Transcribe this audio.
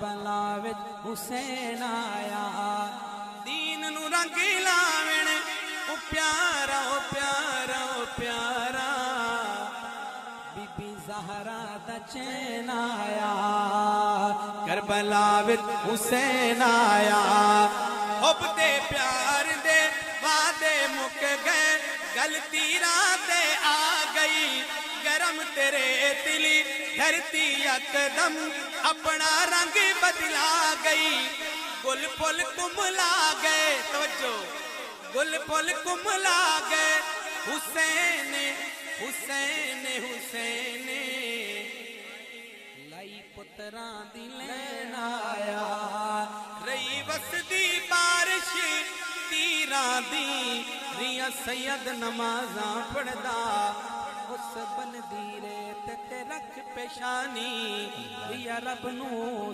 کربلا وچ حسین آیا دین نو رنگ لاوਣ او پیارا او پیارا او پیارا بی بی زہرا دا چین آیا کربلا وچ حسین آیا حب دے پیار دے وعدے مک گئے غلطی راہ تے آ گئی گرم تیرے دلی دھرتی یکدم اپنا رنگ بدلا گئی گل پل کملا گئے توجہ گل پل کملا گئے حسین حسین حسین لائی پتران دی لین آیا رہی وسدی بارش تیران دی ریاں سید نمازاں پڑھدا اس بن دیرے تے رکھ پیشانی یا رب نو